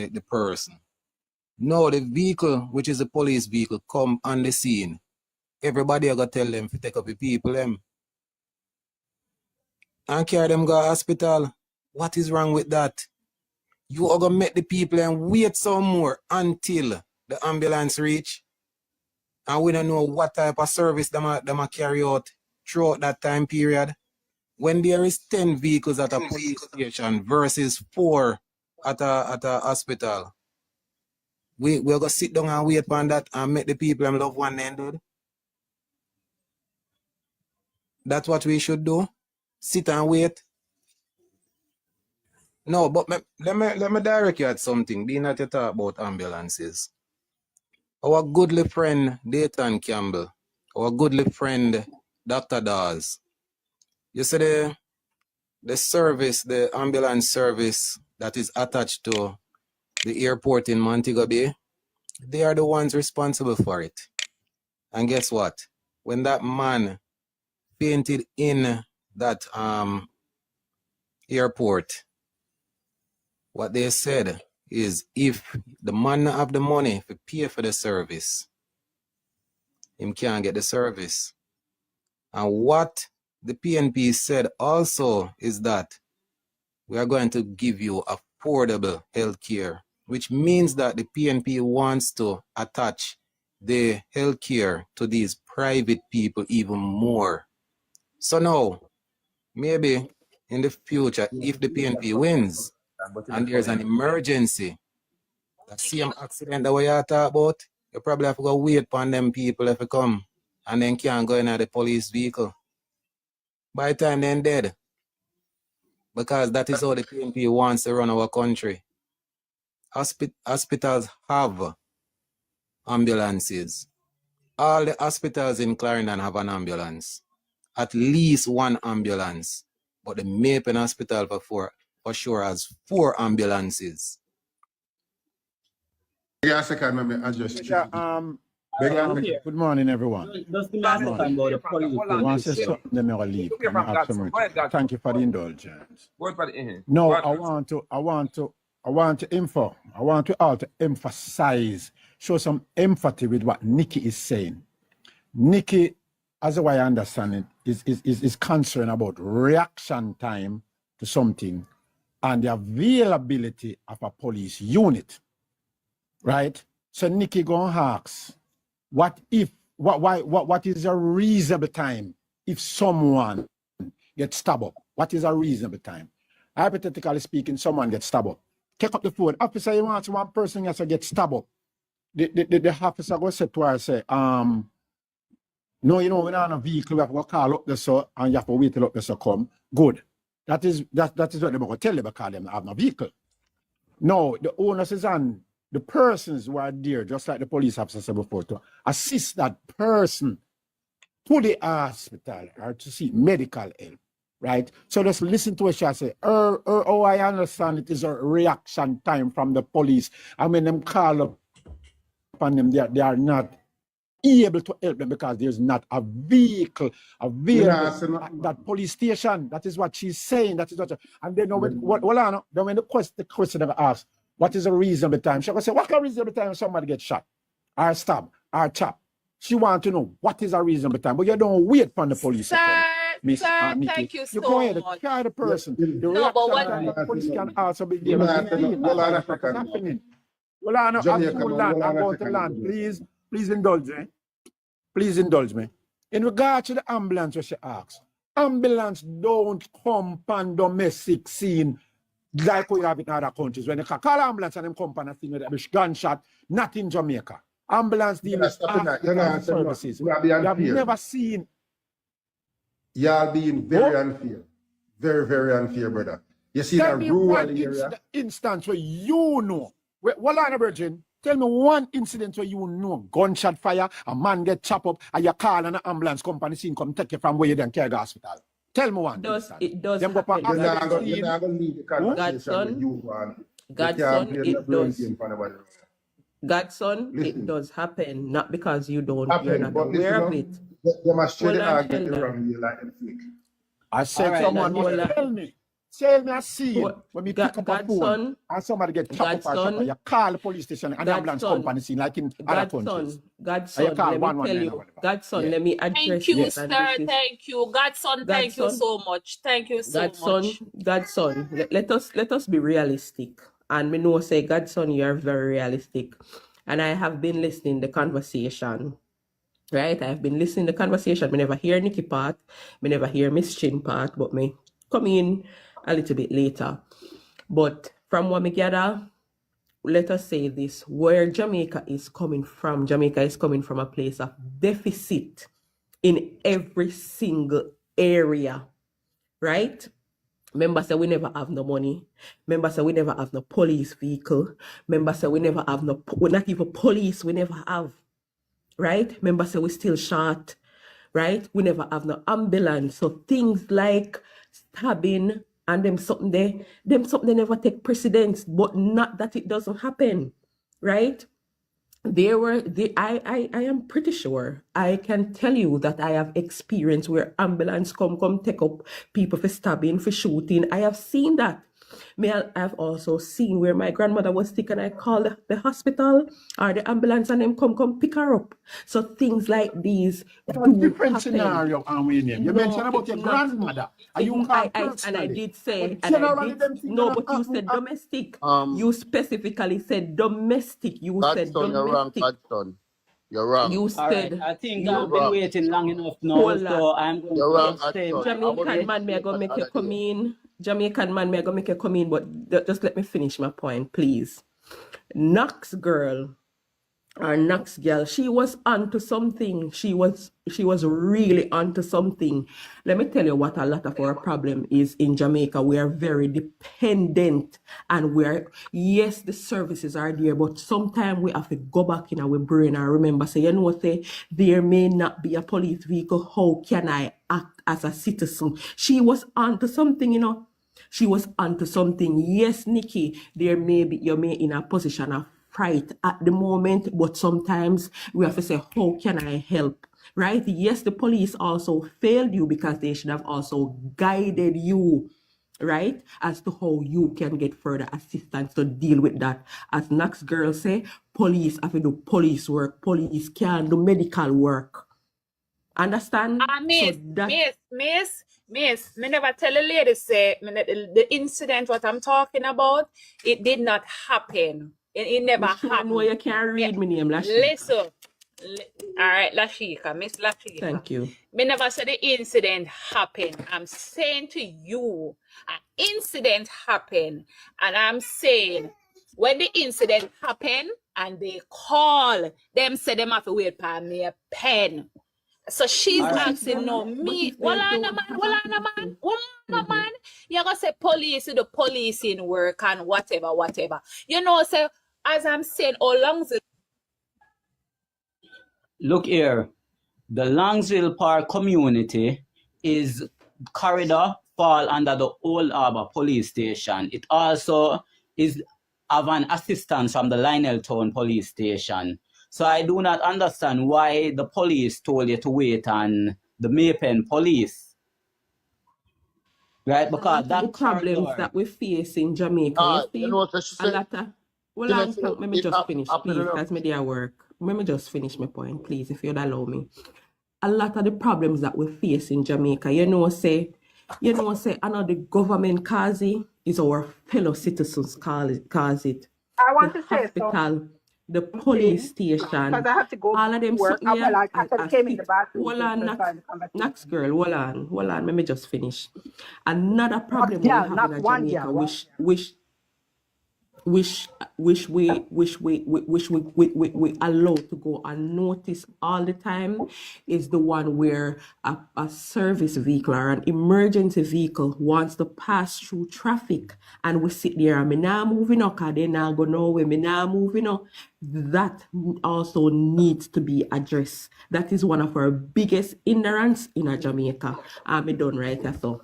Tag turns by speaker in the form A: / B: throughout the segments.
A: with the person. No, the vehicle, which is a police vehicle, come on the scene. Everybody are gonna tell them to take up the people them and carry them go to hospital. What is wrong with that? You are gonna make the people and wait some more until the ambulance reach. And we don't know what type of service them are carry out throughout that time period. When there is 10 vehicles at a police station versus 4 at a hospital, we're going to sit down and wait on that and make the people and loved one ended. That's what we should do. Sit and wait. No, but let me direct you at something. Being that you talk about ambulances. Our goodly friend Dayton Campbell, our goodly friend Dr. Dawes. You see the service, the ambulance service that is attached to the airport in Montego Bay, they are the ones responsible for it. And guess what? When that man painted in that airport, what they said is if the man not have the money to pay for the service, him can't get the service. And what the PNP said also is that we are going to give you affordable health care, which means that the PNP wants to attach the health care to these private people even more. So now, maybe in the future, if the PNP wins and there's an emergency, the same accident that we are talking about, you probably have to go wait upon them people if they come and then can't go in the police vehicle. By the time they're dead. Because that is how the PNP wants to run our country. Hospitals have ambulances. All the hospitals in Clarendon have an ambulance. At least one ambulance. But the Mapen Hospital for sure has 4 ambulances.
B: Yeah, second, let me address
C: good morning, everyone.
D: Just the last time about the police.
C: Once you stop, then I'll leave. Thank you for the indulgence.
B: No,
C: I want to all to emphasize, show some empathy with what Nikki is saying. Nikki, as the way I understand it, is concerned about reaction time to something and the availability of a police unit. Right? So Nikki gonna ask, what is a reasonable time if someone gets stabbed up? What is a reasonable time? Hypothetically speaking, someone gets stabbed up. Take up the phone. Officer, you want one person has to get stabbed up. The officer go say to her, say, no, you know, we're not on a vehicle, we have to call up the sir, and you have to wait till up the sir come. Good. That is what they're going to tell you because they have no vehicle. No, the onus is on the persons who are there, just like the police officer said before, to assist that person to the hospital or to seek medical help, right? So just listen to what she say. Oh, I understand it is a reaction time from the police. And when them call up on them, they are not able to help them because there's not a vehicle available at that police station. That is what she's saying. That is what. And then when the question ever asked, what is a reasonable time? She will say, what is a reasonable time when somebody gets shot or stabbed or chopped? She wants to know what is a reasonable time. But you don't wait for the police.
E: Sir, thank you so
C: go ahead,
E: much.
C: carry the person.
E: No, but what
C: the police can also be there. What's happening? Well, I'm going to land. Please indulge me. Please indulge me. In regard to the ambulance, what she asks, ambulance don't come on domestic scene like we have in other countries. When they call ambulance and them come on a scene with a gunshot, not in Jamaica. Ambulance deal with services. You have never seen.
B: Y'all being very unfair. Very, very unfair, brother. You see that rural area.
C: Instance where you know. Well, on a virgin. Tell me one incident where you know gunshot fire, a man get chopped up, and you call an ambulance company scene come take you from where you then carry to the hospital. Tell me one.
E: It does
B: You're not going to leave the conversation with you,
E: Godson, it does. Godson, it does happen, not because you're not aware of it.
B: They must trade the argument around you like them fake.
C: I said someone must tell me. Tell me a scene
E: What-
C: when we pick up a phone
E: Godson,
C: and somebody get chopped up or
E: Godson,
C: chopped up. You call the police station and the ambulance
E: Godson,
C: come on the scene like in other countries.
E: Godson,
C: And you
E: Godson,
C: call
E: let me
C: 119
E: tell
C: or
E: you,
C: whatever.
E: Godson,
C: Yeah.
E: let me
F: Thank
E: address
F: you,
E: this.
F: sir.
E: And this is
F: Thank you. Godson, thank you
E: Godson,
F: so much. Thank you so much.
E: Godson, let us be realistic. And me know say, Godson, you are very realistic. And I have been listening the conversation, right? I have been listening the conversation. Me never hear Nikki part, me never hear Miss Chin part, but me come in a little bit later. But from what me gather, let us say this, where Jamaica is coming from a place of deficit in every single area, right? Remember say we never have no money. Remember say we never have no police vehicle. Remember say we never have no, we're not even police, we never have, right? Remember say we still short, right? We never have no ambulance. So things like stabbing and them something they never take precedence, but not that it doesn't happen, right? I am pretty sure I can tell you that I have experience where ambulance come take up people for stabbing, for shooting. I have seen that. I've also seen where my grandmother was sick and I called the hospital or the ambulance and them come pick her up. So things like these do
C: Different
E: happen.
C: scenario, William. You
E: No,
C: mentioned about your
E: it's not.
C: grandmother. Are you
E: I
C: called
E: and I
C: personally?
E: did say,
C: But
E: and I
C: generally,
E: did
C: them things
E: no,
C: gonna
E: but you
C: happen
E: said
C: at-
E: domestic. You specifically said domestic. You said
G: Godson, you're wrong,
E: domestic.
G: Godson. You're wrong.
E: You
D: All right,
E: said
D: I think
E: you
D: I've been
G: wrong.
D: waiting long enough now,
E: hold
D: so
E: on.
D: I'm going
G: You're
D: to
G: wrong,
D: extend
G: Godson.
D: my
G: I was
E: Jamaican man, me I
G: listening
E: go
G: the
E: make you
G: other
E: come
G: day.
E: in. Jamaican man, me I go make you come in. But just let me finish my point, please. Knox girl or Knox girl, she was onto something. She was really onto something. Let me tell you what a lot of our problem is in Jamaica. We are very dependent and yes, the services are there, but sometimes we have to go back in our brain and remember, say, you know, say, there may not be a police vehicle. How can I act as a citizen? She was onto something, you know. She was onto something. Yes, Nikki, you may in a position of fright at the moment, but sometimes we have to say, how can I help? Right? Yes, the police also failed you because they should have also guided you, right? As to how you can get further assistance to deal with that. As Knox girl say, police have to do police work, police can do medical work. Understand?
F: Miss,
E: So that
F: Miss, me never tell a lady say the incident what I'm talking about, it did not happen. It never
E: sure know
F: happened.
E: you can't read me name, Lashika.
F: Listen. All right, Lashika, Miss Lashika.
E: Thank you.
F: Me never said the incident happened. I'm saying to you, an incident happened. And I'm saying, when the incident happened and they call, them say them have to wait for me a pen. So she's
D: All right.
F: asking, no, me,
E: But if they
F: well,
E: don't-
F: man. You're going to say police, do the policing work and whatever. You know, so as I'm saying, all along the
D: Look here, the Longsville Park community is corridor fall under the Old Harbour Police Station. It also is have an assistance from the Lionel Town Police Station. So I do not understand why the police told you to wait on the Maypen Police. Right? Because
E: the
D: that
E: problems
D: corridor,
E: that we face in Jamaica, you see,
G: You know what she
E: a
G: said?
E: lot of, well,
G: She
E: on,
G: said
E: let me
G: it
E: just finish,
G: happened
E: please,
G: enough.
E: because me there work. Let me just finish my point, please, if you'd allow me. A lot of the problems that we face in Jamaica, say, another government cause it is our fellow citizens cause it.
H: I want
E: The
H: to say
E: hospital, the police station,
H: because I have to go
E: all of them
H: work.
E: something
H: Well, I actually came in
E: sit.
H: the bathroom.
E: Hold
H: to
E: on,
H: start the conversation.
E: Knox girl, hold on, let me just finish. Another problem we
H: girl,
E: have
H: not
E: in
H: one
E: Jamaica,
H: girl.
E: which we allow to go unnoticed all the time is the one where a service vehicle or an emergency vehicle wants to pass through traffic and we sit there and me nah moving up because they nah go nowhere, me nah moving up. That also needs to be addressed. That is one of our biggest hindrance in Jamaica. I'm done right here, so.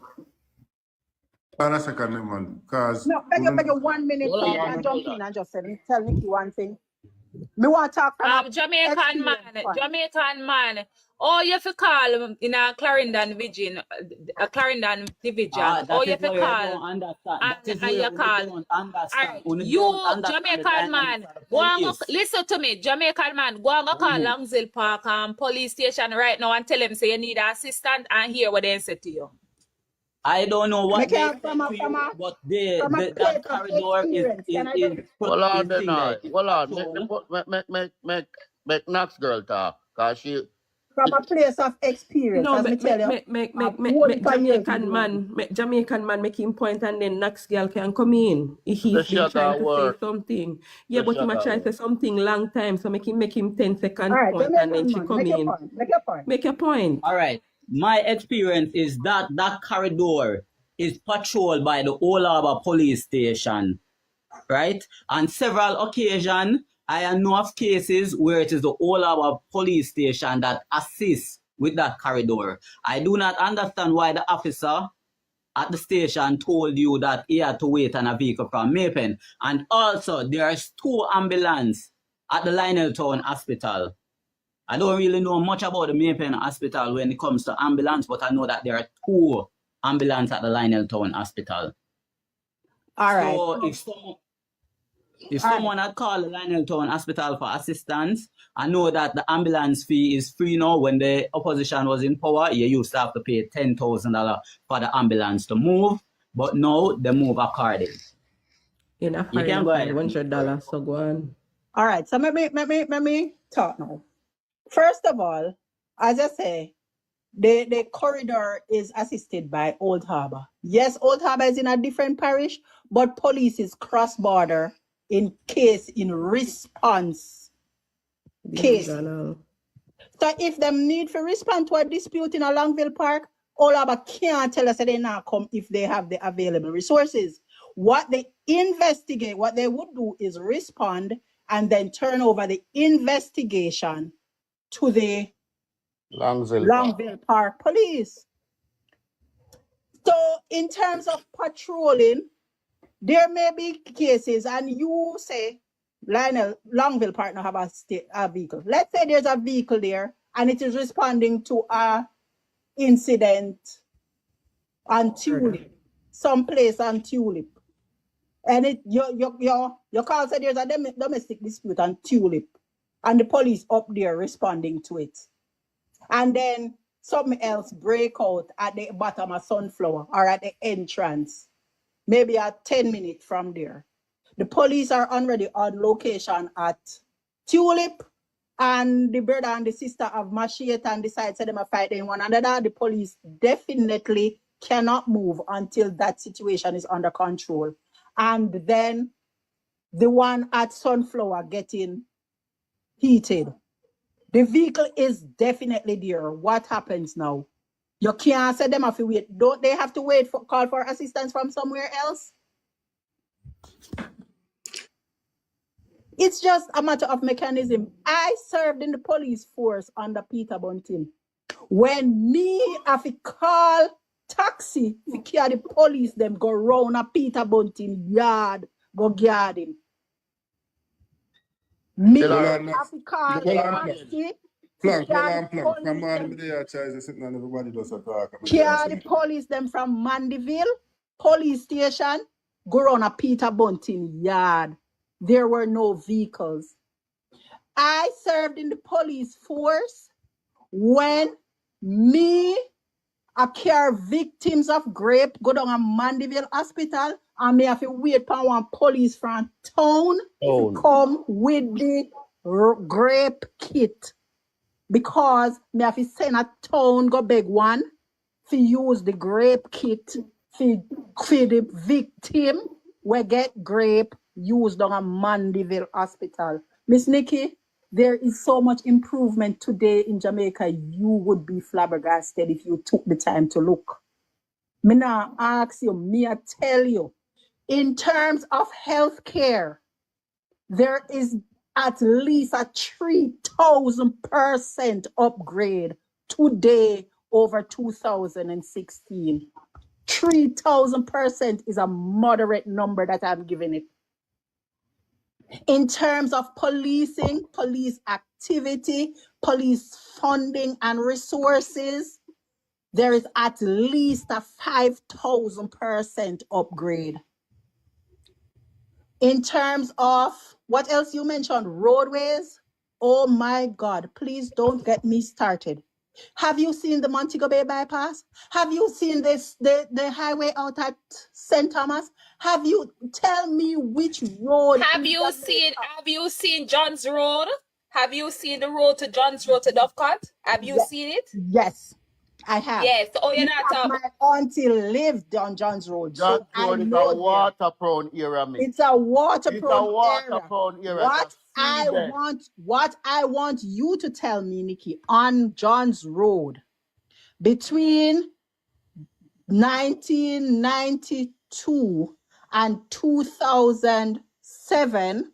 B: Hold on a second, man, because
H: No, beg you 1 minute.
G: Hold on,
H: I jump in and just tell Nikki one thing.
G: Me want to talk from a
F: Jamaican
G: experience
F: man,
G: point.
F: Jamaican man. Oh, you have to call in a Clarendon Division, Oh,
D: That
F: you
D: is
F: have to
D: where you
F: call
D: don't understand. That is
F: and
D: where
F: you
D: you
F: call.
D: don't
F: All
D: understand.
F: right,
D: You don't
F: you
D: understand the
F: Jamaican
D: dynamics
F: man,
D: of the
F: go and go,
D: police.
F: listen to me, Jamaican man, go and go call Longzhill Park police station right now and tell them say you need assistance and hear what they say to you.
D: I don't know
G: Me
D: what they
G: can
D: said to you, but that
G: place of
D: corridor
G: experience. Can I just
H: Well, on
D: is
H: then,
D: thing there. It's
H: well, on.
D: patrol.
H: Make Knox girl talk, cause she.
G: from a place of experience,
E: No,
G: as me tell you, a whole heap of years in the industry.
E: Jamaican man make him point and then next girl can come in. He's
H: The
E: been trying
H: sugar
E: to say
H: work.
E: something. Yeah,
H: The
E: but he might
H: sugar
E: try to say
H: work.
E: something long time, so make him 10-second
G: All right,
E: point and then
G: Jamaican
E: she
G: man,
E: come
G: make your
E: in.
G: point. Make your point.
E: Make your point.
D: All right. My experience is that corridor is patrolled by the Old Harbour police station, right? On several occasions, I know of cases where it is the Old Harbour police station that assists with that corridor. I do not understand why the officer at the station told you that he had to wait on a vehicle from Maypen. And also, there's 2 ambulances at the Lionel Town Hospital. I don't really know much about the Maypen Hospital when it comes to ambulance, but I know that there are 2 ambulances at the Lionel Town Hospital.
G: All right.
D: So if someone had called the Lionel Town Hospital for assistance, I know that the ambulance fee is free now. When the opposition was in power, you used to have to pay $10,000 for the ambulance to move, but now they move according.
E: In a
D: You can go ahead.
E: $500, so go on.
G: All right. So let me talk now. First of all, as I say, the corridor is assisted by Old Harbour. Yes, Old Harbour is in a different parish, but police is cross-border in response case.
E: Divisional.
G: So if them need to respond to a dispute in a Longville Park, Old Harbour can't tell us that they not come if they have the available resources. What they investigate, what they would do is respond and then turn over the investigation to the Longville Park Police. So in terms of patrolling, there may be cases, and you say, Lionel, Longville Park now have a vehicle. Let's say there's a vehicle there and it is responding to a incident on Tulip, someplace on Tulip. And your call said there's a domestic dispute on Tulip and the police up there responding to it. And then something else break out at the bottom of Sunflower or at the entrance, maybe at 10 minutes from there. The police are already on location at Tulip, and the brother and the sister have machete and decide to them are fighting one another. The police definitely cannot move until that situation is under control. And then the one at Sunflower getting heated. The vehicle is definitely there. What happens now? You can't say them have to wait. Don't they have to wait for call for assistance from somewhere else? It's just a matter of mechanism. I served in the police force under Peter Bunting. When me have to call taxi to carry the police, them go round a Peter Bunting yard, go guard him. Me have to call taxi.
B: Plank. From morning to everybody does a talk.
G: Carry the police them from Mandeville police station, go round a Peter Bunting yard. There were no vehicles. I served in the police force when me I care victims of grape go down a Mandeville hospital and me have to wait for one police from town to come with the grape kit. Because me have to send a town go beg one to use the grape kit for the victim we get grape used on a Mandeville hospital. Miss Nikki, there is so much improvement today in Jamaica. You would be flabbergasted if you took the time to look. Me now ask you, me I tell you, in terms of healthcare, there is at least a 3,000% upgrade today over 2016. 3,000% is a moderate number that I'm giving it. In terms of policing, police activity, police funding and resources, there is at least a 5,000% upgrade. In terms of what else you mentioned, roadways. Oh my God, please don't get me started. Have you seen the Montego Bay bypass? Have you seen the highway out at St. Thomas? Have you tell me which road?
F: Have you seen John's Road? Have you seen the road to John's Road to Dovecot? Have you seen it?
G: Yes, I have.
F: Yes. Oh, you're not talking.
G: My auntie lived on John's Road,
H: John
G: so I
H: Road is
G: know
H: a water-prone area, mate.
G: it's a water-prone
H: area.
G: What I want you to tell me, Nikki, on John's Road between 1992 and 2007,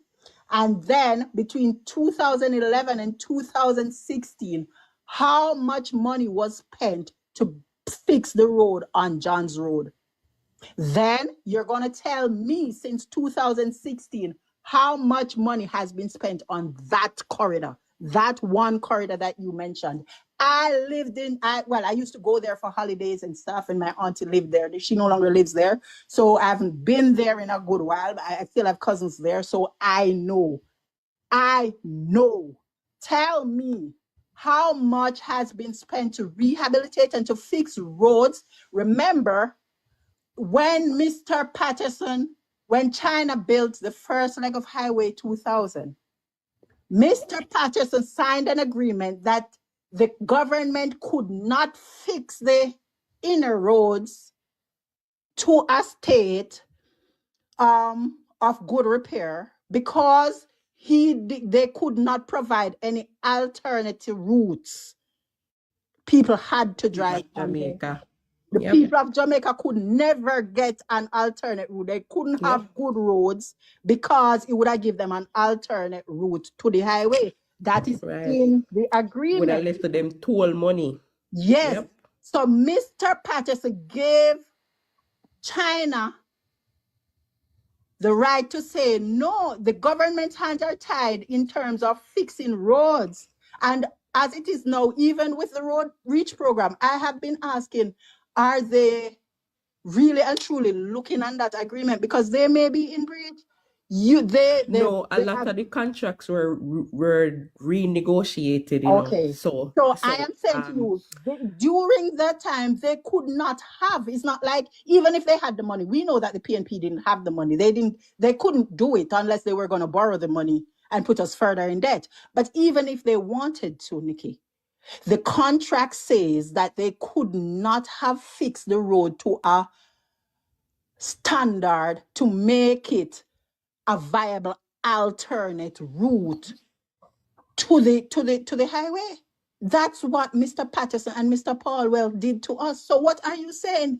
G: and then between 2011 and 2016, how much money was spent to fix the road on John's Road? Then you're going to tell me since 2016 how much money has been spent on that corridor, that one corridor that you mentioned. I used to go there for holidays and stuff, and my auntie lived there. She no longer lives there, so I haven't been there in a good while, but I still have cousins there, so I know. Tell me how much has been spent to rehabilitate and to fix roads. Remember, when Mr. Patterson, when China built the first leg of Highway 2000, Mr. Patterson signed an agreement that the government could not fix the inner roads to a state of good repair because they could not provide any alternative routes. People had to drive
E: Jamaica.
G: The people of Jamaica could never get an alternate route. They couldn't have good roads because it would have given them an alternate route to the highway. That is in the agreement.
E: Would have left them toll money.
G: Yes. Yep. So Mr. Patterson gave China the right to say, no, the government hands are tied in terms of fixing roads. And as it is now, even with the Road Reach program, I have been asking, are they really and truly looking on that agreement? Because they may be in breach. A
E: lot of the contracts were renegotiated.
G: Okay. So I am saying to you, during that time, they could not have. It's not like even if they had the money, we know that the PNP didn't have the money. They couldn't do it unless they were going to borrow the money and put us further in debt. But even if they wanted to, Nikki, the contract says that they could not have fixed the road to a standard to make it a viable alternate route to the highway. That's what Mr. Patterson and Mr. Paulwell did to us. So what are you saying?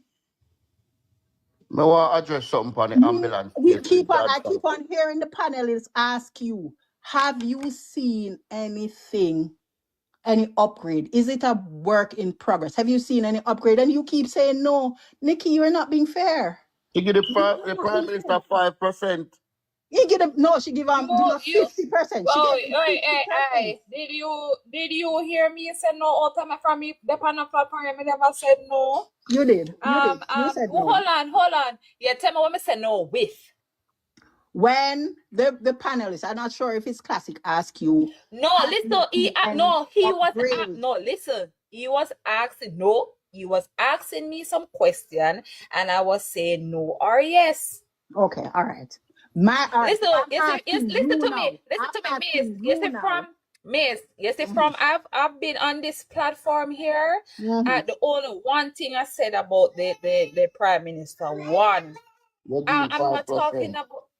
H: I want to address something on the ambulance.
G: I keep on hearing the panelists ask you, have you seen anything, any upgrade? Is it a work in progress? Have you seen any upgrade? And you keep saying, no, Nikki, you're not being fair.
H: You give the Prime Minister 5%.
G: She give 50%.
F: Did you hear me say no all time from me? The panel platform, I never said no.
G: You did. You said no.
F: Hold on. Yeah, tell me what I said no with.
G: When the panelists, I'm not sure if it's classic, ask you.
F: No, listen. He was asking me some question, and I was saying no or yes.
G: Okay, all right.
F: Listen to me, Miss. I've been on this platform here. The only one thing I said about the Prime Minister, I'm not talking about.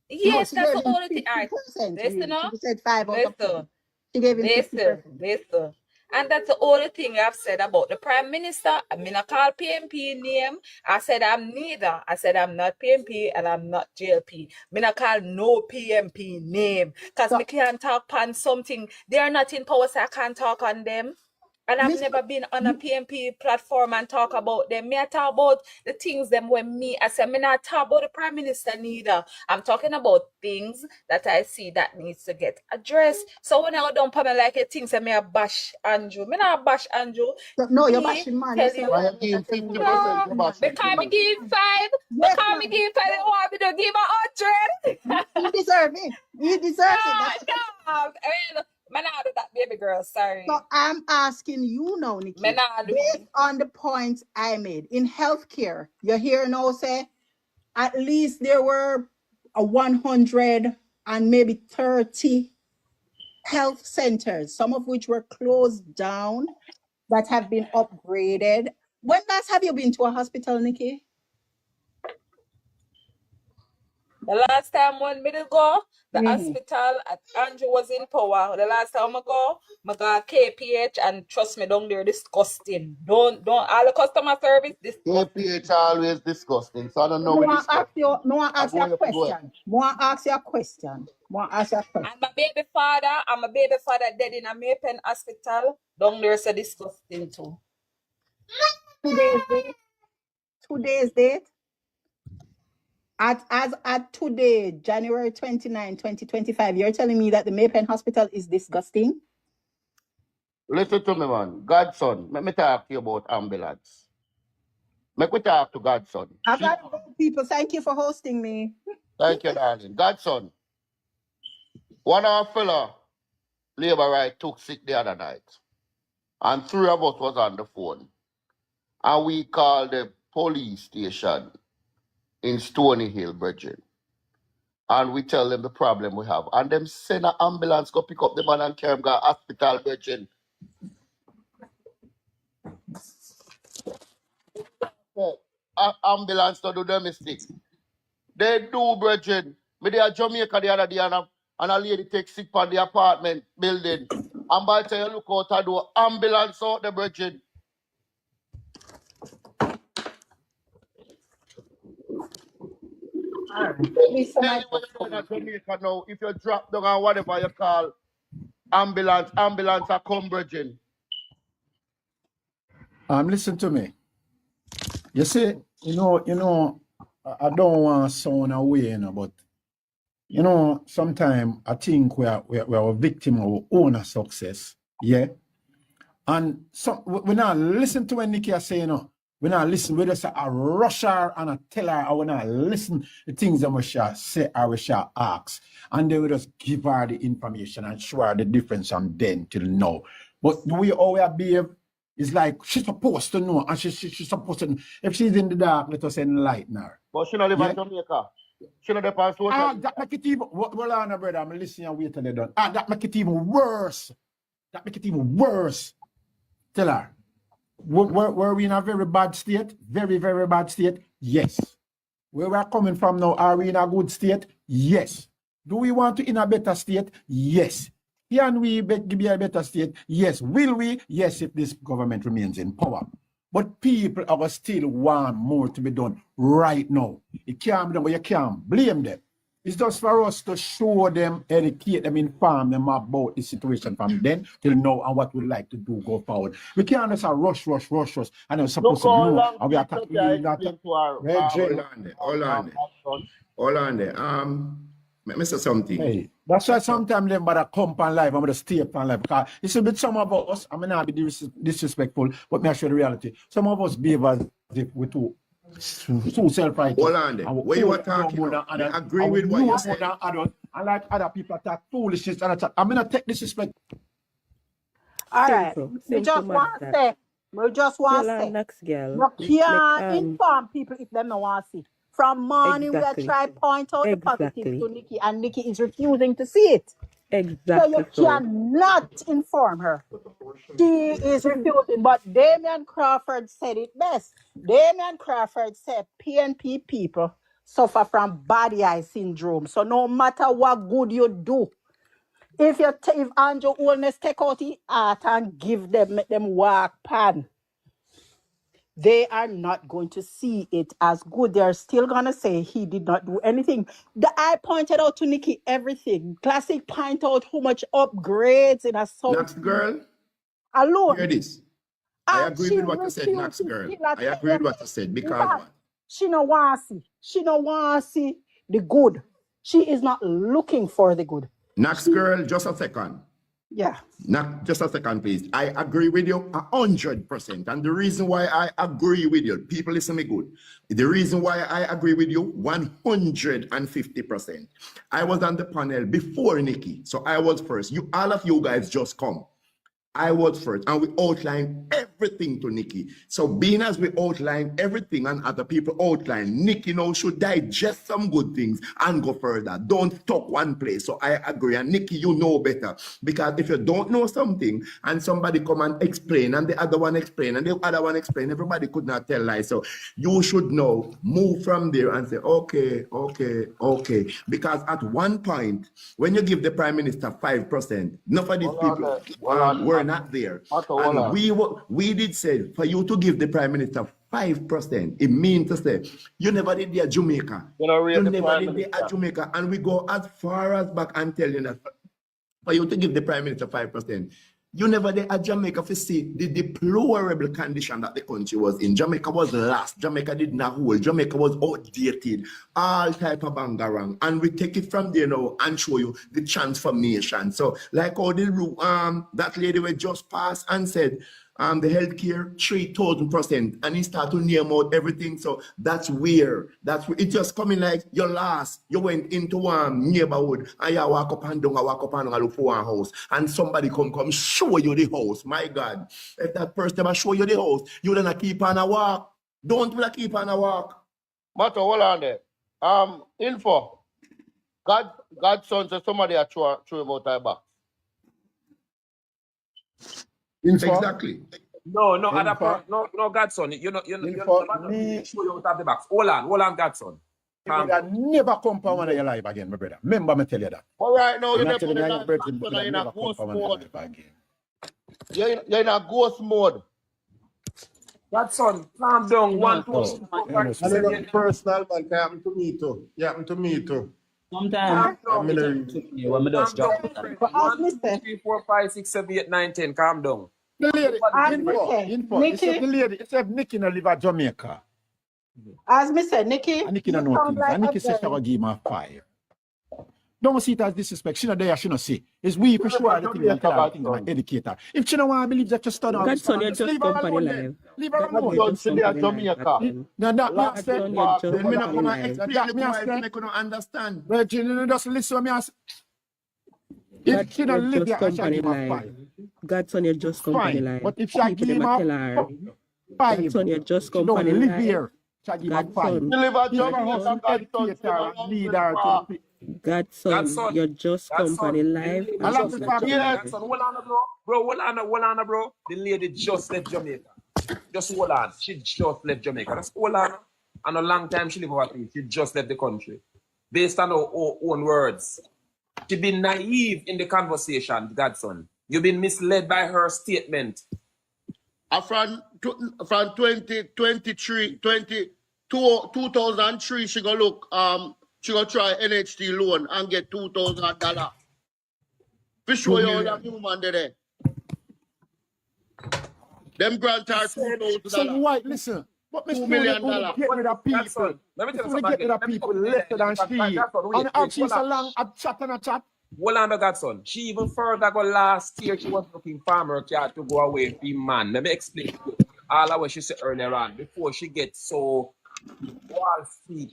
F: Yes, that's the only thing. Listen,
G: she said 5 out of 10. She gave him 50%.
F: Listen. And that's the only thing I've said about the Prime Minister. I mean, I call PNP name. I said I'm neither. I said I'm not PNP and I'm not JLP. I mean, I call no PNP name. Because I can't talk on something. They are not in power, so I can't talk on them. And I've
G: Miss,
F: never been on a PNP platform and talk about them. Me, I talk about the things them when me, I say, me not talk about the Prime Minister neither. I'm talking about things that I see that needs to get addressed. So when I don't put me like a thing, say me a bash Andrew. Me not bash Andrew.
G: no, you're
F: Me
G: bashing man
F: tell
G: yourself.
F: you.
H: Why you give him 50%?
F: No,
H: You must
F: because me
H: man.
F: give 5.
G: Yes,
F: Because me
G: ma'am.
F: give 5, they want me to give 100.
G: He deserves it. He deserves it. That's
F: No. I mean, me not do that, baby girl. Sorry.
G: so I'm asking you now,
F: Me
G: Nikki.
F: not do.
G: Based on the points I made in healthcare, you're here now say at least there were a 100 and maybe 30 health centers, some of which were closed down, that have been upgraded. When last have you been to a hospital, Nikki?
F: The last time when me to go, the
G: Mhm.
F: hospital at Andrew was in power. The last time I go KPH, and trust me, down there disgusting. Don't all the customer service disgusting.
H: KPH always disgusting. So I don't know
G: No
H: where
G: one
H: this
G: ask you, no one
H: I
G: ask
H: go
G: you a
H: here to go.
G: question. More ask you a question. More ask you a question.
F: And my baby father dead in a Maypen hospital. Down there so disgusting too.
G: Today's date. Today's date. At today, January 29, 2025, you're telling me that the Maypen Hospital is disgusting?
H: Listen to me, man. Godson, let me talk to you about ambulance. Make me talk to Godson.
G: I got to go, people. Thank you for hosting me.
H: Thank you, darling. Godson, one of our fella, labor right, took sick the other night. And 3 of us was on the phone. And we called the police station in Stony Hill, Bridget. And we tell them the problem we have. And them send an ambulance go pick up the man and carry him to hospital, Bridget. Ambulance to do domestic. They do, Bridget. Me there Jamaica the other day and a lady take sick from the apartment building. And by the time you look out I do ambulance out the Bridget.
G: All right. Listen,
H: Tell you what you're doing at Jamaica now. If you drop down on whatever you call ambulance are come, Bridget.
C: Listen to me. You see, I don't want to sound away, but sometimes I think we are a victim of our own success. Yeah. And we not listen to what Nikki is saying. We not listen. We just rush her and tell her, or we not listen the things that we shall say or we shall ask. And then we just give her the information and show her the difference from then till now. But the way how we behave is like she's supposed to know, and she's supposed to know. If she's in the dark, let us enlighten her.
H: But she not live in Jamaica. She not depend on
C: That make it even, well, on, brother, I'm listening and wait till they're done. That make it even worse. That make it even worse. Tell her, were we in a very bad state? Very, very bad state? Yes. Where we're coming from now, are we in a good state? Yes. Do we want to in a better state? Yes. Can we be a better state? Yes. Will we? Yes, if this government remains in power. But people are still want more to be done right now. It can't be done, but you can't blame them. It's just for us to show them, educate them, inform them about the situation from then till now and what we'd like to do go forward. We can't just rush, and I'm supposed to know. And we are talking
B: Hold on there. Let me say something.
C: Hey, that's why sometimes them better come on live, I'm going to stay up on live. Because it's a bit some of us, I may not be disrespectful, but me I show the reality. Some of us behave as if we're too self-righteous.
B: Hold on there. What you are talking about? I agree with what you said.
C: And like other people talk foolishness and I'm going to take disrespect.
G: All right.
E: Simple
G: We just want to
E: matter.
G: say, we just want to
E: Girl
G: say,
E: and next girl.
G: you can't inform people if they don't want to see. From morning,
E: Exactly.
G: we try to point out the positive
E: Exactly.
G: to Nikki, and Nikki is refusing to see it.
E: Exactly.
G: So you cannot inform her. She is refusing. But Damian Crawford said it best. Damian Crawford said PNP people suffer from body eye syndrome. So no matter what good you do, if Andrew Holness take out the art and give them, make them walk pan, they are not going to see it as good. They're still going to say he did not do anything. I pointed out to Nikki everything. Classic point out how much upgrades in a
B: That's the girl.
G: alone.
B: Hear this. I
G: And
B: agree
G: she
B: with what you said, Nax
G: refuses
B: girl.
G: still
B: I agree with what you said because
G: because
B: what?
G: she no want to see. She no want to see the good. She is not looking for the good.
B: Nax girl, just a second.
G: Yeah.
B: Just a second, please. I agree with you 100%. And the reason why I agree with you, people listen me good. The reason why I agree with you 150%. I was on the panel before Nikki, so I was first. All of you guys just come. I was first, and we outlined everything to Nikki. So being as we outline everything and other people outline, Nikki now should digest some good things and go further. Don't stuck one place. So I agree. And Nikki, you know better. Because if you don't know something and somebody come and explain and the other one explain and the other one explain, everybody could not tell lies. So you should know, move from there and say, okay. Because at one point, when you give the Prime Minister 5%, enough of these people were not there. And we did say, for you to give the Prime Minister 5%, it means to say, you never did the Jamaica. You never did the Jamaica. And we go as far as back and tell you that for you to give the Prime Minister 5%, you never did at Jamaica to see the deplorable condition that the country was in. Jamaica was last. Jamaica did not hold. Jamaica was outdated. All type of bangarang. And we take it from there now and show you the transformation. So like how that lady was just passed and said, the healthcare 3,000%, and he started to name out everything. So that's where it's just coming like your last. You went into neighborhood and you walk up and down, look for one house, and somebody come show you the house. My God, if that person ever show you the house, you don't keep on a walk. Don't keep on a walk.
H: Matter, hold on there. Info. Godson said somebody are throw him out of box.
C: Info.
B: Exactly.
I: No,
C: Info.
I: no, Godson. You know,
C: Info, me-
I: show you out of the box. Hold on, Godson.
C: Brother, never come for one of your life again, my brother. Remember me tell you that.
H: All right, now
C: I'm
H: you're
C: not
H: not
C: telling you
H: in
C: your birthday,
H: a
C: brother, never come
H: ghost
C: for one of your
H: mode.
C: life again.
H: You're in a ghost mode.
I: Godson, calm down.
D: No,
I: 1, 2,
C: Oh,
I: 3, 4,
C: yeah,
I: 5,
C: no,
I: 6,
B: And
I: 7,
B: then
I: 8, 9.
B: personal, man, it happened to me too. It happened to me too.
D: Sometimes
I: Calm
D: it
I: down.
D: happens to me when I
I: Calm
D: just drop
I: down,
D: it.
I: friend.
G: But as
I: 1,
G: me
I: 2,
G: say,
I: 3, 4, 5, 6, 7, 8, 9, 10. Calm down.
C: The lady,
G: as me
C: info.
G: say,
C: You said the
G: Nikki,
C: lady, you said Nikki no live at Jamaica.
G: as me say, Nikki,
C: And Nikki
G: you
C: no know
G: sound
C: things.
G: like
C: And
G: a
C: Nikki says she
G: very
C: will give him a 5. Don't see it as disrespect. She not there, she not see. It's we for sure the things and tell her the things and educate her. If she don't want to believe that you study all this,
E: Godson, you
C: just
E: just
C: leave her
E: company
C: alone
E: live.
C: then. Leave her
E: Godson,
C: alone.
E: you
H: Godson
E: just
H: to the
E: company live.
H: Jamaica.
E: Godson.
C: Now that me I
H: Last
C: say,
E: Godson, you
H: part,
E: just
C: then me not come
E: company
C: and
E: live.
C: explain me I
B: People
C: say,
B: make you understand.
C: Reggie, you just listen to me I say. If she
E: Godson,
C: don't
E: you
C: live
E: just
C: there, I shall
E: company
C: give her
E: live.
C: 5.
E: Godson, you just company
C: Fine.
E: live.
C: But if she
E: People
C: give
E: them
C: him
E: a
C: a
E: tell her.
C: 5,
E: Godson, you just
C: she
E: company
C: don't live
E: live.
C: here, she give her 5.
E: Godson,
H: You live at
C: Give her
H: Jamaica,
C: house and
H: Godson,
C: educate
H: in a
C: her and lead
H: Longville
C: her to
H: Park.
C: the
E: Godson,
I: Godson,
E: you just company
I: the
E: live.
I: lady
C: I
E: And
C: love
I: just
C: the
E: people
I: left
C: father.
I: Jamaica.
H: Yes.
I: Godson, hold on, bro. Hold on, bro. The lady just left Jamaica. Just hold on. She just left Jamaica. That's hold on. And a long time she live over here. She just left the country. Based on her own words. She been naive in the conversation, Godson. You've been misled by her statement.
H: From 2003, she go look, she go try NHT loan and get $2,000. For sure you that human there. Them grant her
C: So
H: $2,000.
C: white, listen. But Miss
H: $2
C: Flynn
H: million.
C: only get rid of people.
I: Godson, let me tell you
C: Only
I: something
C: get rid of
I: again.
C: people lesser than she.
I: Godson,
C: And
I: wait,
C: she's
I: hold
C: a
I: on.
C: long a chat.
I: Hold on, Godson. She even further go last year. She was looking for her car to go away from man. Let me explain to you. All of what she said earlier on before she gets so wall feet.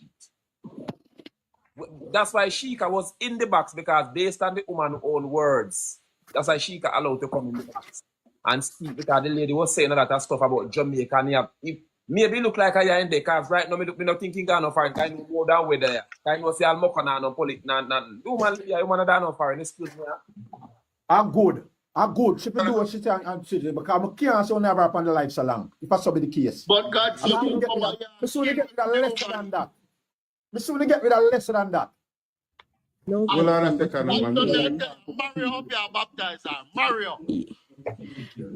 I: That's why Sheikah was in the box because based on the woman's own words, that's why Sheikah allowed to come in the box and speak because the lady was saying a lot of stuff about Jamaica and it maybe look like I in there because right now me not thinking gone for it. Kind of more down with there. Kind of say I'll mock on no politic. Woman down for it. Excuse me.
C: I'm good. She can do what she can and she because I can't so never up on the life so long. If that's be the case.
H: But God,
C: I soon get rid of lesser than that. I soon get rid of lesser than that.
E: No,
B: Hold on a second, man.
H: Mario up here baptize her. Mario.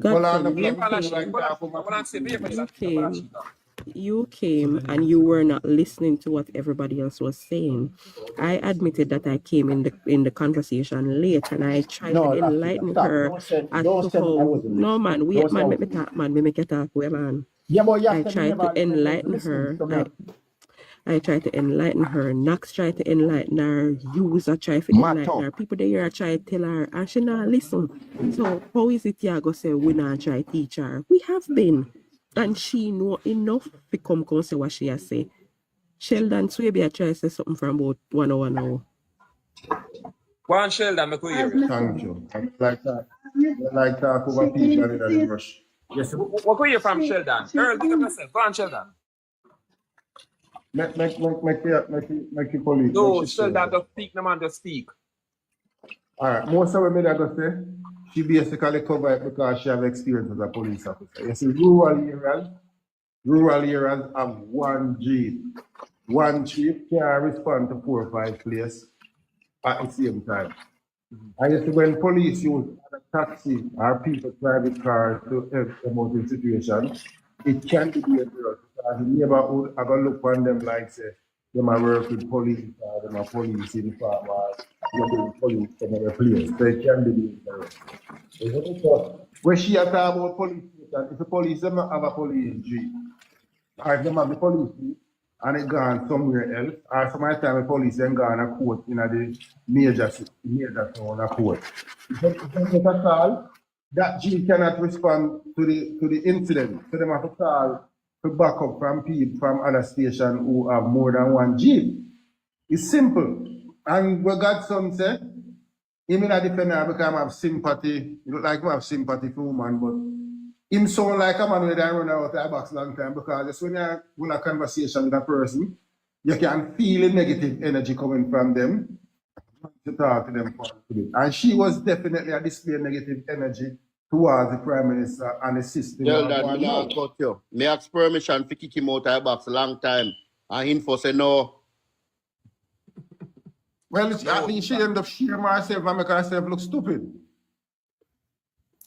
B: Hold on a
E: Godson,
B: second.
I: Hold on, say,
E: you came and you were not listening to what everybody else was saying. I admitted that I came in the conversation late and I tried
C: No,
E: to
C: Rafika,
E: enlighten
C: stop.
E: her
C: Don't say
E: as
C: don't
E: to
C: say I
E: how
C: wasn't
E: no
C: listening.
E: man, wait
C: Don't say I
E: man, make me
C: wasn't
E: talk, man, me make you talk, wait man.
C: Yeah, but you
E: I
C: have to
E: tried to enlighten her. I tried to enlighten her. Knox tried to enlighten her. User tried to enlighten her. People there try to tell her, and she not listen. So how is it you go say we not try to teach her? We have been, and she know enough to come say what she has say. Sheldon Swaby try to say something from about 1 hour now.
I: One Sheldon, make we hear it.
C: Thank you. I like talk over people in the rush. Yes,
I: What we hear from Sheldon? Earl, big up yourself. Go on, Sheldon.
C: make you police.
I: No, Sheldon, just speak, no man, just speak.
C: All right. Most of what I go say, she basically cover it because she have experience as a police officer. You see, rural areas have one jeep. One chief can respond to 4 or 5 places at the same time. And you see, when police use a taxi or people private car to help them out in situations, it can be dangerous because the neighborhood are going to look on them like, say, them are work with police or them are police in farm or working police from other place. So it can be dangerous. When she talk about police, if the police them not have a police jeep, or if them have the police jeep and it gone somewhere else, or some of the time the police then gone a court in the major town a court. If them get a call, that jeep cannot respond to the incident. So them have to call to back up from people from other station who have more than one jeep. It's simple. And what Godson said, he may not defend her because I have sympathy. You look like I have sympathy for woman, but him sound like a man with a run out of the box long time because just when you're in a conversation with a person, you can feel the negative energy coming from them to talk to them. And she was definitely a display of negative energy towards the Prime Minister and the system.
H: Sheldon, me not cut you. Me ask permission to kick him out of the box a long time. And info say no.
C: Well, I think she ended up sharing herself and make herself look stupid.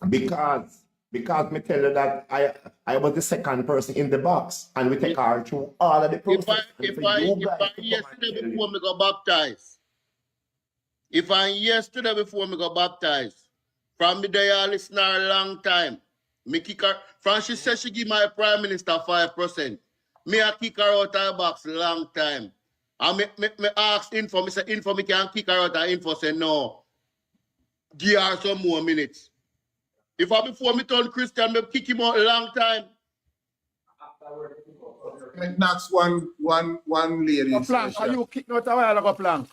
B: Because me tell you that I was the second person in the box and we take her through all of the process.
H: If I yesterday before me got baptized, if I yesterday before me got baptized, from the day I listen her a long time, me kick her, Francis said she give my Prime Minister 5%. Me I kick her out of the box a long time. And me ask Info, me say Info, me can kick her out of Info, say no. Give her some more minutes. If I before me turn Christian, me kick him out a long time.
C: That's one lady.
J: Plank, are you kicking out a while ago, Plank?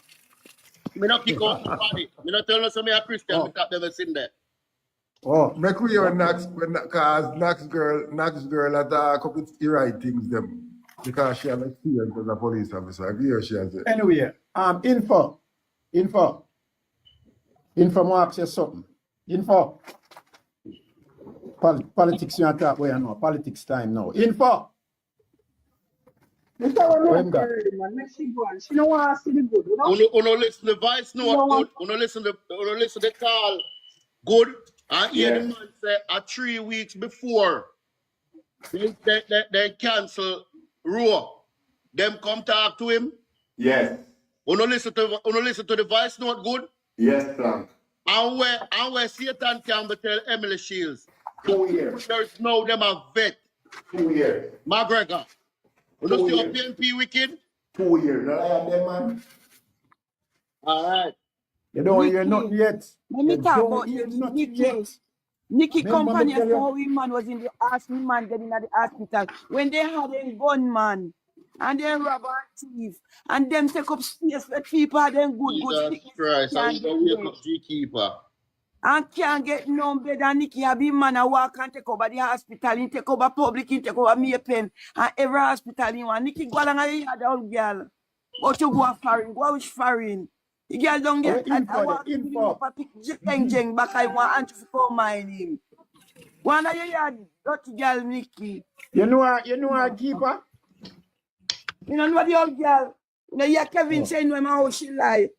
H: Me not kick out nobody. Me not tell no some me a Christian, me never seen that.
C: Oh, make we hear Nax, because Nax girl at a couple of the right things them. Because she have experience as a police officer. I hear she has it.
J: Anyway, Info, more access something. Info. Politics you talk where you know. Politics time now. Info.
G: She don't want to see the good, you know?
H: Uno listen the voice note good. Uno listen the call good. And hear the man say 3 weeks before they cancel Raw. Them come talk to him.
B: Yes.
H: Uno listen to the voice note good.
B: Yes, Frank.
H: And where Satan can be tell Emily Shields.
B: 2 years.
H: There's no them a vet.
B: 2 years.
H: McGregor. You know see your PNP wicked?
B: 2 years. No, I have them, man.
H: All right.
J: You don't hear nothing yet.
K: Let me
J: You
K: talk
J: don't
K: about
J: hear
K: this.
J: nothing yet.
K: Nikki
J: Remember
K: company
J: me tell you-
K: for women was in the hospital, man getting at the hospital. When they had a gunman and they rob and thief and them take up space for people and then good
H: Jesus
K: sickness
H: Christ, I
K: can't
H: will
K: get
H: wake up G-Keeper.
K: and can't get no bed and Nikki have been man a walk and take over the hospital, he take over public, he take over Maypen and every hospital in one. Nikki go along and had the old girl. But you go a foreign, go with foreign. The girl don't get I walk with him up a pick jeng back I want to for mining. One of you had dirty girl Nikki.
J: You know a keeper?
K: You know what the old girl? You know, you Kevin saying when my house she lie.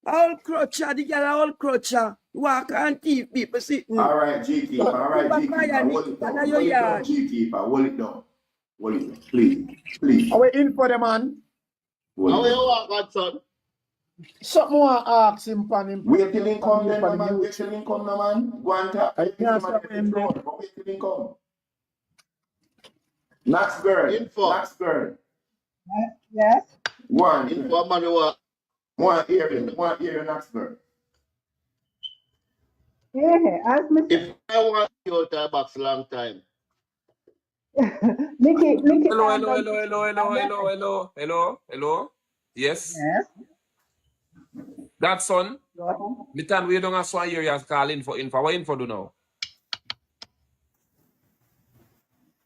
K: All crutcher, the girl all crutcher. Walk and thief people sitting.
B: All right, G-Keeper. All right, G-Keeper. Hold it down. Hold it down, G-Keeper. Hold it down. Well, please.
J: Are we in for the man?
H: How you walk, Godson?
J: Something want to ask him pan him.
B: Wait till he come then, man. Wait till he come, no, man. Go and talk.
J: I can't stop him there.
B: But wait till he come. Next girl.
H: Info.
B: Next girl.
G: Yes.
B: One.
H: Info, man, you walk.
B: One ear, next girl.
G: Yeah, as me
H: If I want you out of box long time.
G: Nikki,
I: Hello. Yes.
G: Yes.
I: Godson,
G: Go ahead.
I: me time we don't have one year you call info. What info do now?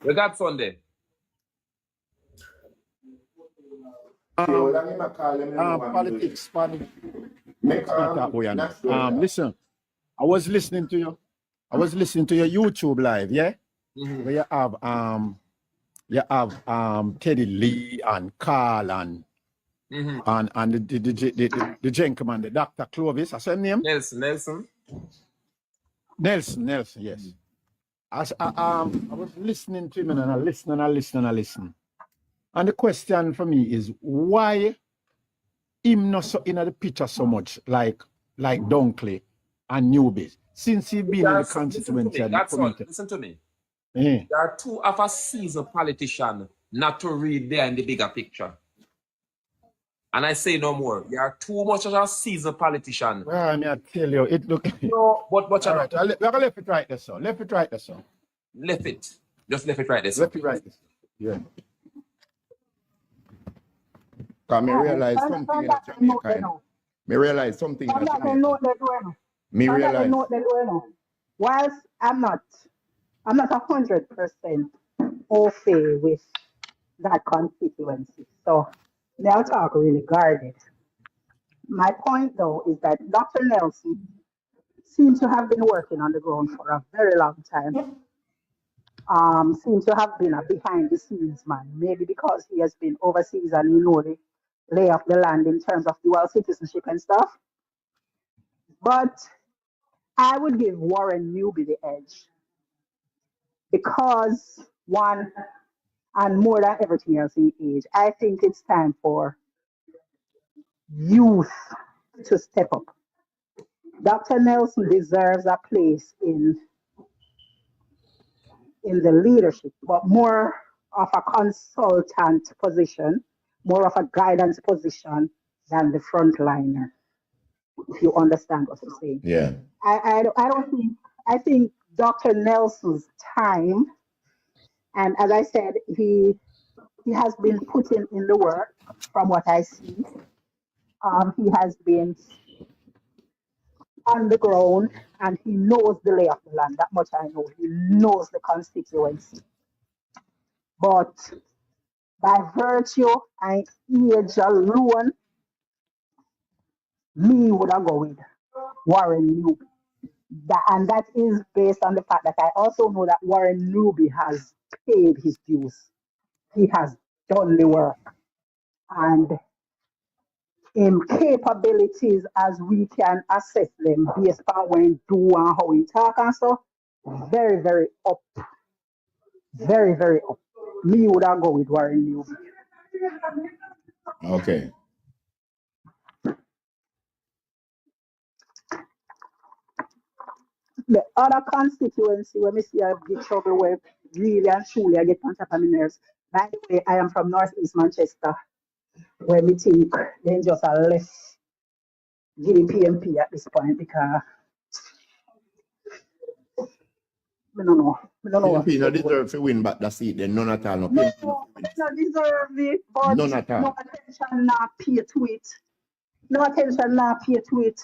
I: We got Sunday.
C: Politics,
B: Next
C: listen, I was listening to you. I was listening to your YouTube live, yeah?
I: Mhm.
C: Where you have Teddy Lee and Carl and the gentleman, the Dr. Clovis, I said name?
I: Nelson.
C: Nelson, yes. I was listening to him and I listen. And the question for me is why him not so in the picture so much like Dunkley and Newbies since he been in the constituency.
I: Listen to me.
C: Yeah.
I: There are two of a seasoned politician not to read there in the bigger picture. And I say no more. You are too much of a seasoned politician.
C: Well, I mean, I tell you, it look.
I: No, but
C: all right, we're gonna left it right there, sir. Left it.
I: Just left it right there.
C: Left it right there. Yeah.
B: Because I realize something in Jamaica. Me realize something in Jamaica. Me realize.
G: Whilst I'm not 100% au fait with that constituency, so now talk really guarded. My point though is that Dr. Nelson seems to have been working on the ground for a very long time. Seems to have been a behind the scenes man, maybe because he has been overseas and you know the lay of the land in terms of dual citizenship and stuff. But I would give Warren Newby the edge because one, and more than everything else in age, I think it's time for youth to step up. Dr. Nelson deserves a place in the leadership, but more of a consultant position, more of a guidance position than the frontliner, if you understand what I'm saying.
B: Yeah.
G: I think Dr. Nelson's time, and as I said, he has been putting in the work from what I see. He has been on the ground and he knows the lay of the land. That much I know. He knows the constituency. But by virtue and age alone, me would have go with Warren Newby. And that is based on the fact that I also know that Warren Newby has paid his dues. He has done the work. And in capabilities as we can assess them based on when he do and how he talk and so, very, very up. Very, very up. Me would have go with Warren Newby.
B: Okay.
G: The other constituency where me see I get trouble with really and truly I get on top of my nerves. By the way, I am from Northeast Manchester, where we think they just a left GDPMP at this point because I don't know.
B: PMP no deserve to win back the seat, then none at all. No,
G: No, they not deserve it, but
B: none at all.
G: no attention not pay to it. No attention not pay to it.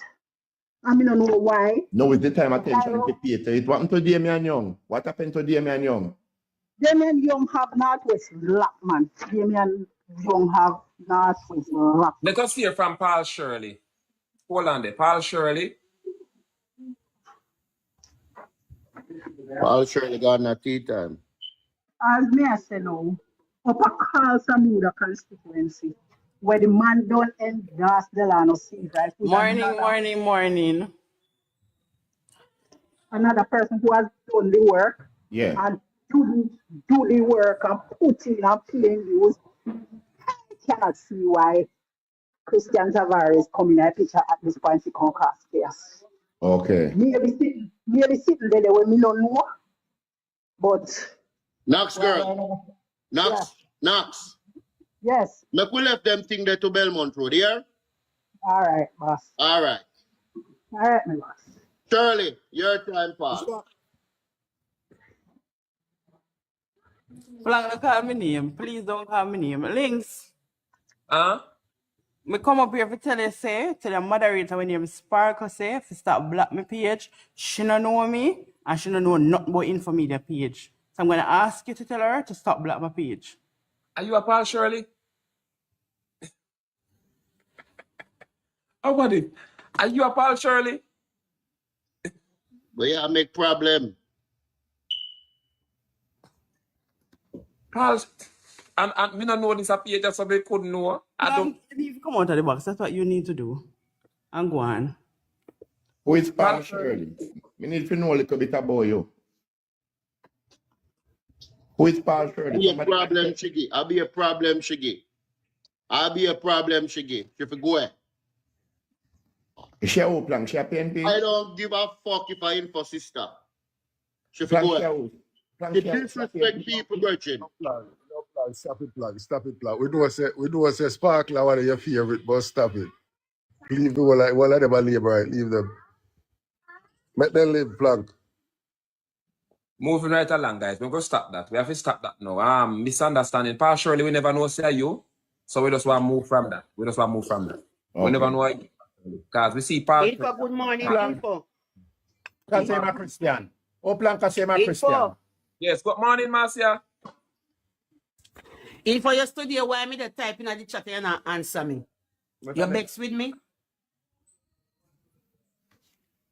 G: I mean, I don't know why.
B: Now is the time attention to pay to it. What happened to Damian Young? What happened to Damian Young?
G: Damian Young have Northwest lock, man. Damian Young have Northwest lock.
I: Let us hear from Paul Shirley. Hold on there. Paul Shirley.
H: Paul Shirley got a tea time.
G: As me I say now, up a call Samuda constituency, where the man don't endorse Delano Caesar. Another person who has done the work.
B: Yeah.
G: And do the work and put in and playing views. I cannot see why Christian Tavares coming a picture at this point to conquest chaos.
B: Okay.
G: Maybe sitting there when me don't know. But
H: Knox girl. Knox. Knox.
G: Yes.
H: Make we left them thing there to Belmont Road, here?
G: All right, boss.
H: All right.
G: All right, my boss.
H: Shirley, your time pass.
K: Flag, don't call me name. Please don't call me name. Links. Me come up here to tell you, say, tell the moderator when name Sparkle say, if you start block my page, she don't know me, and she don't know nothing about Infomedia page. So I'm going to ask you to tell her to stop block my page.
I: Are you a pal, Shirley? Oh, buddy. Are you a pal, Shirley?
H: But yeah, make problem.
I: Pals, and me don't know this page, that's what they couldn't know. I don't.
K: If you come out of the box, that's what you need to do. And go on.
B: Who is Pal Shirley? We need to know a little bit about you. Who is Pal Shirley?
H: I'll be a problem, Shiggy. I'll be a problem, Shiggy. I'll be a problem, Shiggy. If you go ahead.
B: Is she a plan? She a PNP?
H: I don't give a fuck if I info sister. If you go ahead. To disrespect people, Virgin.
L: No plan. Stop it, plan. Stop it, plan. We do say Sparkler one of your favorite, but stop it. Leave the one of them a labor, right? Leave them. Make them live, plank.
I: Moving right along, guys. We're going to stop that. We have to stop that now. Misunderstanding. Partially, we never know say you. So we just want to move from that.
B: Okay.
I: We never know you. Because we see part.
K: Info, good morning, Info.
C: Kasema Christian. Oplan Kasema Christian.
I: Yes, good morning, Marcia.
K: Info, your studio, why me the type in the chat and not answer me? You're vexed with me?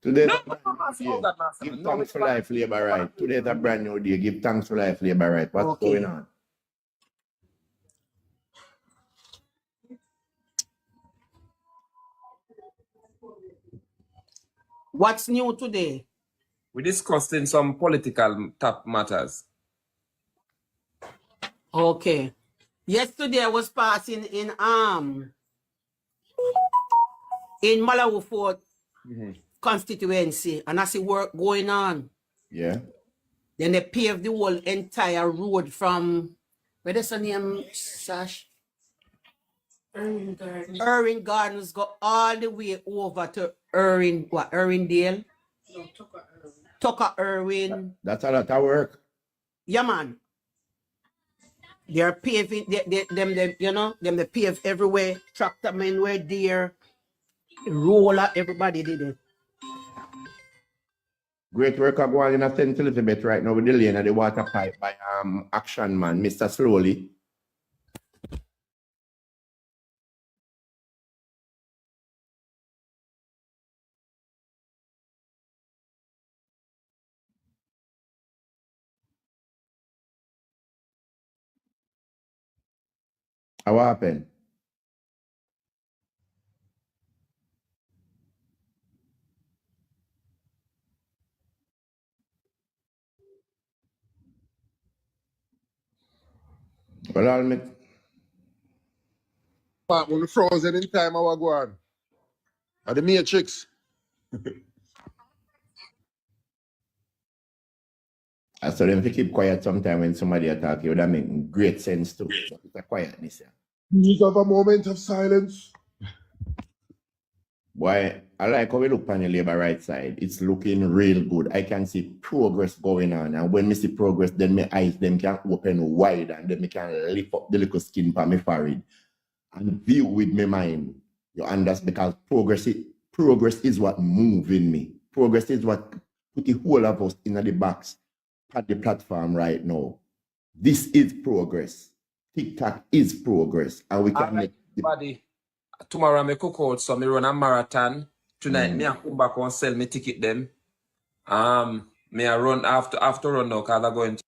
B: Today,
I: No,
B: give thanks for life, labor right. Today's a brand new day. Give thanks for life, labor right. What's going on?
K: What's new today?
I: We're discussing some political top matters.
K: Okay. Yesterday I was passing in Malawi Fort constituency, and I see work going on.
B: Yeah.
K: Then they paved the whole entire road from where does the name, Sash? Irving Gardens go all the way over to Irvingdale? No, Tucker Irwin.
B: That's a lot of work.
K: Yeah, man. They're paving, they pave everywhere. Tractor men were there. Roller, everybody did it.
B: Great work are going in a St. Elizabeth right now with the lane of the water pipe by Action Man, Mr. Slowly. What happened? Well, I'll make.
L: But when we frozen in time, I was going. Are the Matrix?
B: I saw them to keep quiet sometime when somebody attack you. That make great sense too. But it's a quietness. Yeah.
L: Please have a moment of silence.
B: Boy, I like how we look on the labor right side. It's looking real good. I can see progress going on. And when I see progress, then my eyes them can open wide and then I can lift up the little skin for my forehead and view with my mind. You understand? Because progress is what moving me. Progress is what put the whole of us in the box at the platform right now. This is progress. TikTok is progress. And we can make
I: Buddy, tomorrow I cook out, so I run a marathon. Tonight, me I come back and sell me ticket them. Me I run after run now because I'm going to